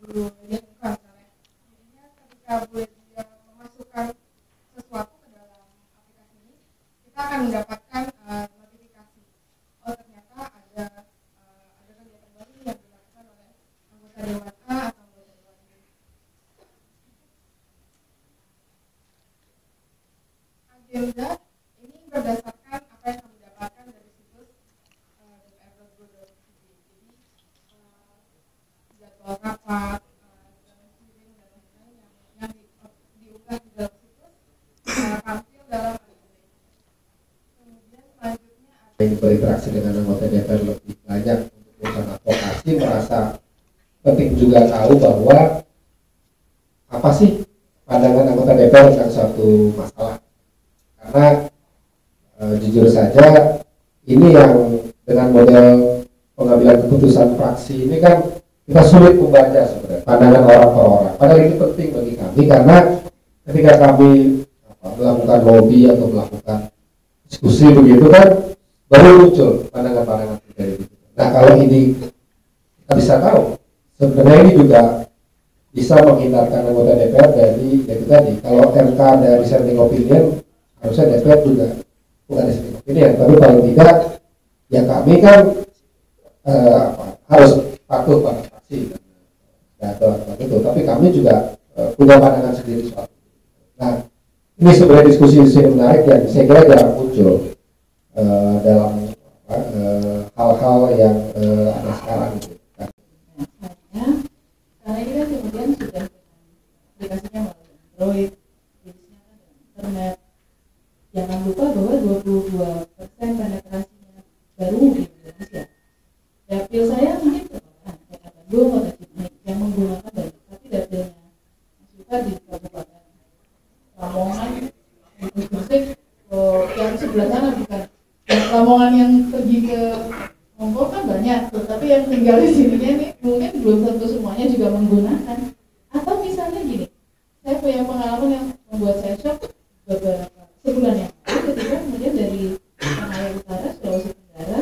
dilakukan misalnya. Intinya ketika boleh dia memasukkan sesuatu ke dalam aplikasi ini, kita akan mendapatkan notifikasi. Oh ternyata ada kegiatan baru yang dilakukan oleh anggota Dewan A atau anggota Dewan B. Agenda ini berdasarkan apa yang kami dapatkan dari situs dpr.go.id. Jadi jadwal rapat, meeting dan lain-lain yang diunggah di dalam situs tampil dalam agenda. Kemudian selanjutnya yang berinteraksi dengan anggota DPR lebih banyak untuk urusan advokasi, merasa penting juga tahu bahwa apa sih pandangan anggota DPR tentang suatu masalah. Karena jujur saja ini yang dengan model pengambilan keputusan fraksi ini kan kita sulit membaca sebenarnya pandangan orang per orang. Padahal ini penting bagi kami karena ketika kami melakukan lobby atau melakukan diskusi begitu kan baru muncul pandangan-pandangan dari itu. Nah kalau ini kita bisa tahu sebenarnya ini juga bisa menghindarkan anggota DPR dari itu tadi. Kalau MK dari dissenting opinion harusnya DPR juga bukan dissenting opinion, tapi paling tidak ya kami kan harus patuh pada fraksi atau itu. Tapi kami juga punya pandangan sendiri soal. Nah ini sebenarnya diskusi menarik yang saya kira jarang muncul dalam hal-hal yang ada sekarang gitu. Karena ini kan kemudian sudah aplikasinya melalui Android, rilisnya kan dengan internet. Jangan lupa bahwa 22% penetrasinya baru di Indonesia. Dapil saya mungkin kota Bandung, kota Cimahi yang menggunakan banyak, tapi dapilnya Mas Yuka di Kabupaten Lamongan, di Gresik, yang sebelah sana bukan. Lamongan yang pergi ke Hongkong kan banyak tuh, tapi yang tinggal di sininya ini mungkin belum tentu semuanya juga menggunakan. Atau misalnya gini, saya punya pengalaman yang membuat saya shock beberapa sebulan yang lalu ketika kemudian dari Tanah Utara, Sulawesi Tenggara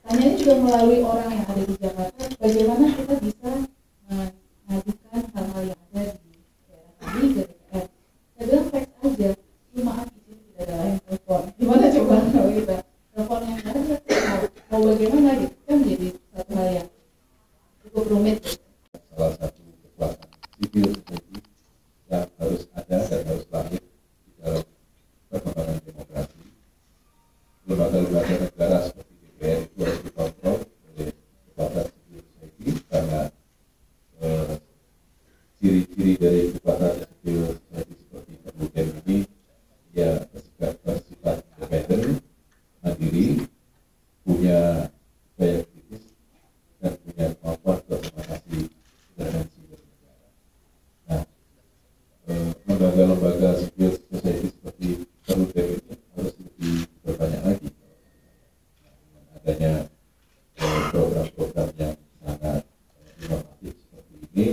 tanyanya juga melalui orang yang ada di Jakarta, bagaimana kita bisa mengajukan hal-hal yang ada di daerah kami ke DPR. Saya bilang fax aja, maaf di sini tidak ada lain telepon. Gimana coba kalau kita telepon yang ada mau bagaimana gitu kan menjadi satu hal yang cukup rumit. Salah satu kekuatan sipil yang harus ada dan harus lahir di dalam perkembangan demokrasi. Lembaga-lembaga negara seperti DPR itu harus dikontrol oleh kekuatan sipil society karena ciri-ciri dari kekuatan sipil society seperti kemudian ini ya bersifat independen, mandiri, punya daya kritis dan punya kemampuan berkomunikasi intervensi bernegara. Nah, lembaga-lembaga civil society seperti Perludem ini harus lebih berbanyak lagi. Dengan adanya program-program yang sangat inovatif seperti ini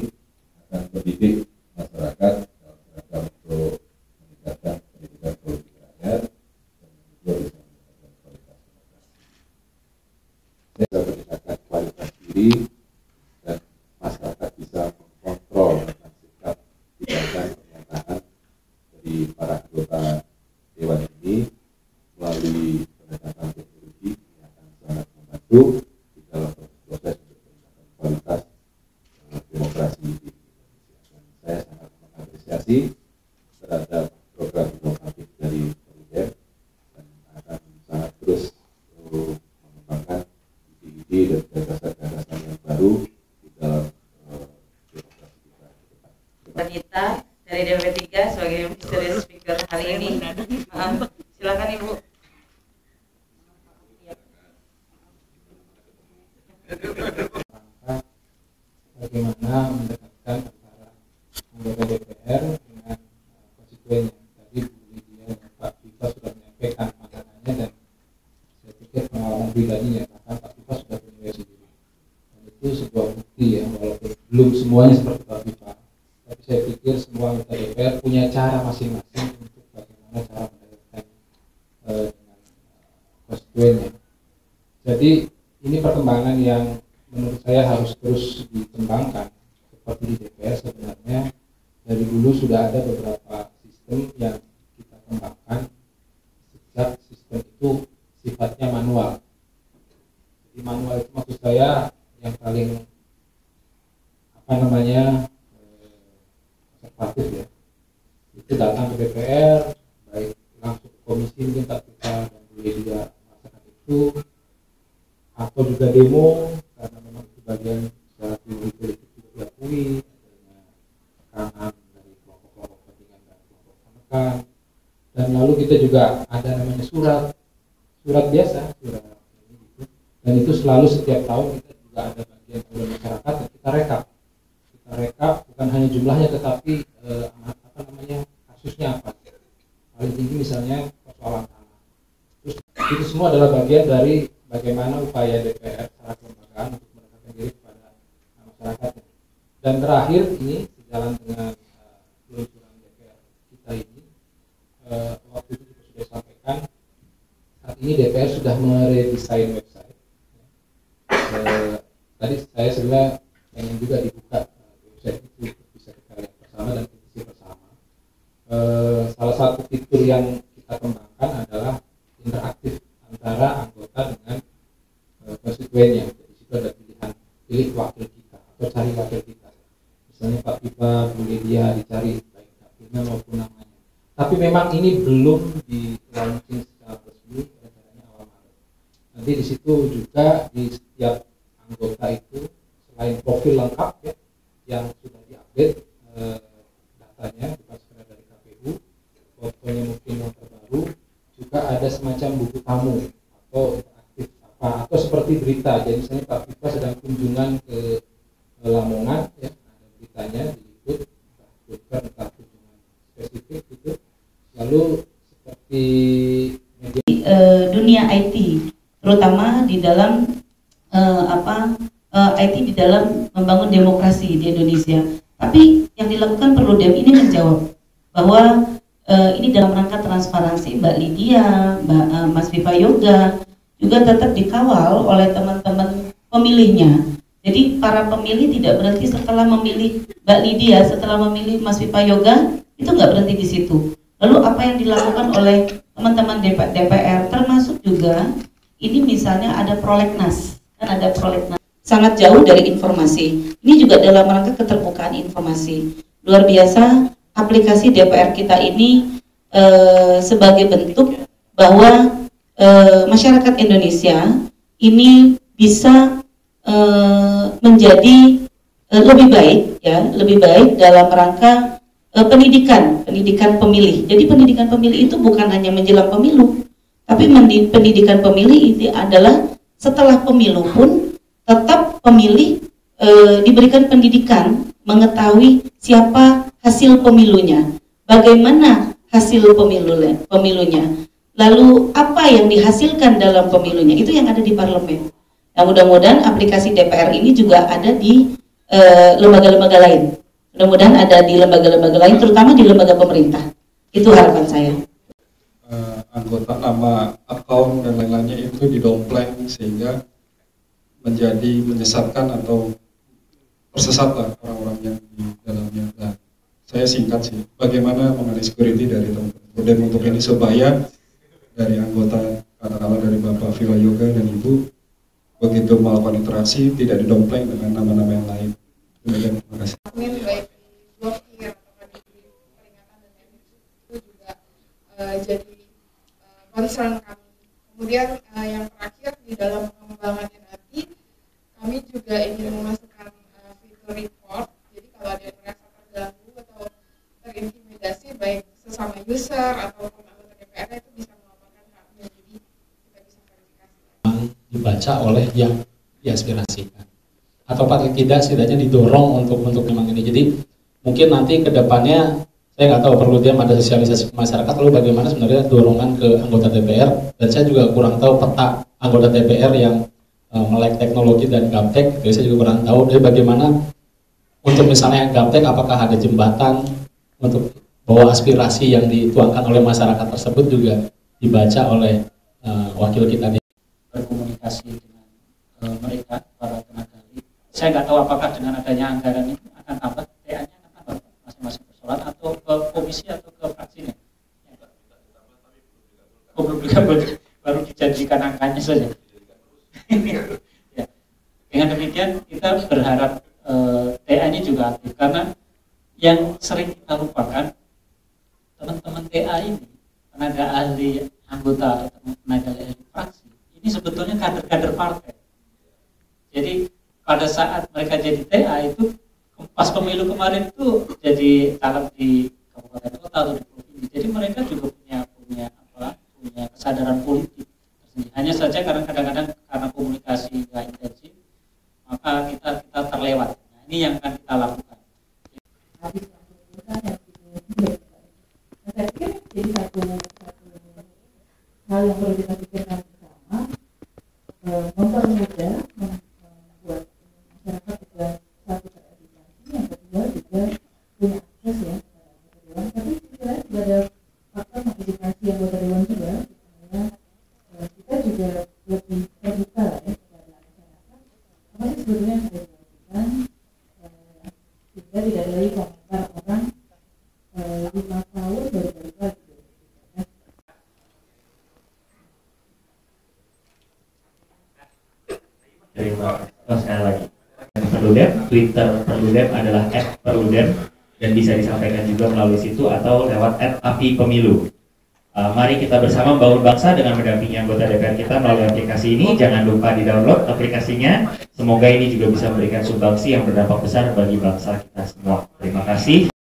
akan mendidik masyarakat dalam rangka untuk meningkatkan pendidikan politik rakyat dan juga bisa meningkatkan kualitas demokrasi. Bisa meningkatkan kualitas diri dan masyarakat bisa mengkontrol tentang sikap tindakan pernyataan dari para anggota dewan ini melalui pendekatan teknologi yang akan sangat membantu di dalam proses untuk meningkatkan kualitas demokrasi di Indonesia. Dan saya sangat mengapresiasi terhadap program inovatif dari Perludem dan akan sangat terus mengembangkan ide-ide dan gagasan-gagasan yang baru di dalam demokrasi kita ke depan. Wanita dari DPP 3 sebagai Ministerial Speaker hari ini. Silakan Ibu. Bagaimana mendekatkan antara anggota DPR dengan konstituennya. Tadi Bu Lydia dan Pak Viva sudah menyampaikan pandangannya dan saya pikir pengalaman pribadi nyatakan Pak Viva sudah punya sendiri. Dan itu sebuah bukti ya, walaupun belum semuanya seperti Pak Viva, tapi saya pikir semua anggota DPR punya cara masing-masing untuk bagaimana cara mendekatkan dengan konstituennya. Jadi ini perkembangan yang menurut saya harus terus dikembangkan. Seperti di DPR sebenarnya dari dulu sudah ada beberapa sistem yang kita kembangkan sejak sistem itu sifatnya manual. Jadi manual itu maksud saya yang paling konservatif ya, itu datang ke DPR, baik langsung ke komisi mungkin kita dan boleh juga merasakan itu, atau juga demo karena memang itu bagian secara teori politik juga diakui adanya tekanan dari kelompok-kelompok kepentingan dan kelompok penekan. Dan lalu kita juga ada namanya surat biasa, surat ini gitu. Dan itu selalu setiap tahun kita juga ada bagian oleh masyarakat dan kita rekap bukan hanya jumlahnya tetapi kasusnya apa. Paling tinggi misalnya persoalan tanah. Terus itu semua adalah bagian dari bagaimana upaya DPR secara kelembagaan untuk mendekatkan diri kepada masyarakatnya. Dan terakhir ini sejalan dengan peluncuran DPR kita ini, waktu itu kita sudah sampaikan, saat ini DPR sudah meredesain website. Tadi saya sebenarnya pengen juga dibuka website itu bisa kita lihat bersama dan kritisi bersama. Salah satu fitur yang kita kembangkan adalah interaktif antara anggota dengan konstituennya. Di situ ada pilihan pilih wakil kita atau cari wakil kita. Misalnya Pak Pipa, Bu Lydia dicari baik dapilnya maupun namanya. Tapi memang ini belum di launching secara resmi, rencananya awal Maret. Nanti di situ juga di setiap anggota itu selain profil lengkap ya, yang sudah diupdate datanya bukan sekedar dari KPU, fotonya mungkin yang terbaru, juga ada semacam buku tamu atau interaktif atau seperti berita. Jadi misalnya Pak Pipa sedang kunjungan ke Lamongan ya, ada beritanya diliput entah kunjungan spesifik gitu. Lalu seperti media dunia IT, terutama di dalam IT di dalam membangun demokrasi di Indonesia. Tapi yang dilakukan Perludem ini menjawab bahwa ini dalam rangka transparansi. Mbak Lydia, Mas Viva Yoga juga tetap dikawal oleh teman-teman pemilihnya. Jadi para pemilih tidak berhenti setelah memilih Mbak Lydia, setelah memilih Mas Viva Yoga, itu nggak berhenti di situ. Lalu apa yang dilakukan oleh teman-teman DPR, termasuk juga ini misalnya ada prolegnas, kan ada prolegnas sangat jauh dari informasi. Ini juga dalam rangka keterbukaan informasi. Luar biasa aplikasi DPR kita ini sebagai bentuk bahwa masyarakat Indonesia ini bisa menjadi lebih baik dalam rangka pendidikan pemilih. Jadi pendidikan pemilih itu bukan hanya menjelang pemilu, tapi pendidikan pemilih itu adalah setelah pemilu pun tetap pemilih diberikan pendidikan, mengetahui siapa hasil pemilunya, bagaimana hasil pemilunya, lalu apa yang dihasilkan dalam pemilunya, itu yang ada di parlemen. Nah, mudah-mudahan aplikasi DPR ini juga ada di lembaga-lembaga lain. Mudah-mudahan ada di lembaga-lembaga lain, terutama di lembaga pemerintah. Itu harapan saya. Anggota, nama, akun dan lain-lainnya itu didompleng sehingga menjadi menyesatkan atau tersesatlah orang-orang yang di dalamnya. Nah, saya singkat sih, bagaimana mengenai security dari teman-teman untuk ini supaya dari anggota, katakanlah dari Bapak Viva Yoga dan Ibu, begitu melakukan interaksi tidak didompleng dengan nama-nama yang lain. Demikian, terima kasih. Baik di blokir atau di peringatan dan itu juga jadi concern kami. Kemudian yang terakhir di dalam pengembangannya nanti kami juga ingin memasukkan fitur report. Jadi kalau ada yang merasa terganggu atau terintimidasi baik sesama user ataupun anggota DPR itu bisa melaporkan ke kami. Jadi kita bisa verifikasi. Dibaca oleh yang diaspirasikan atau paling tidak setidaknya didorong untuk memang ini. Jadi mungkin nanti ke depannya saya nggak tahu perlu dia ada sosialisasi ke masyarakat lalu bagaimana sebenarnya dorongan ke anggota DPR, dan saya juga kurang tahu peta anggota DPR yang melek teknologi dan gaptek, jadi saya juga kurang tahu. Jadi bagaimana untuk misalnya gaptek, apakah ada jembatan untuk bahwa aspirasi yang dituangkan oleh masyarakat tersebut juga dibaca oleh wakil kita di berkomunikasi dengan mereka para tenaga Saya nggak tahu apakah dengan adanya anggaran itu akan tambah TA-nya akan tambah masing-masing persoalan atau ke komisi atau ke fraksinya. Oh, belum dikabul, baru dijanjikan angkanya saja. Ya. Dengan demikian kita berharap TA ini juga aktif, karena yang sering kita lupakan, teman-teman TA ini, tenaga ahli anggota atau tenaga ahli fraksi, ini sebetulnya kader-kader partai. Jadi pada saat mereka jadi TA itu, pas pemilu kemarin itu jadi caleg di kabupaten kota atau di provinsi. Jadi mereka juga punya kesadaran politik tersendiri. Hanya saja karena kadang-kadang karena komunikasi nggak intensif, maka kita terlewat. Nah, ini yang akan kita lakukan. Saya pikir jadi satu hal yang perlu kita pikirkan bersama, mempermudah membuat masyarakat juga satu teredukasi, yang kedua juga punya akses ya kepada anggota dewan. Tapi sebenarnya juga ada faktor edukasi anggota dewan juga, supaya kita juga lebih terbuka lah ya kepada masyarakat. Apa sih sebenarnya yang harus dilakukan, sehingga tidak ada lagi komentar orang 5 tahun baru balik lagi. Terima kasih sekali lagi. Perludem, Twitter Perludem adalah @perludem dan bisa disampaikan juga melalui situ atau lewat @apipemilu. Mari kita bersama membangun bangsa dengan mendampingi anggota DPR kita melalui aplikasi ini. Jangan lupa di-download aplikasinya. Semoga ini juga bisa memberikan sumbangsi yang berdampak besar bagi bangsa kita semua. Terima kasih.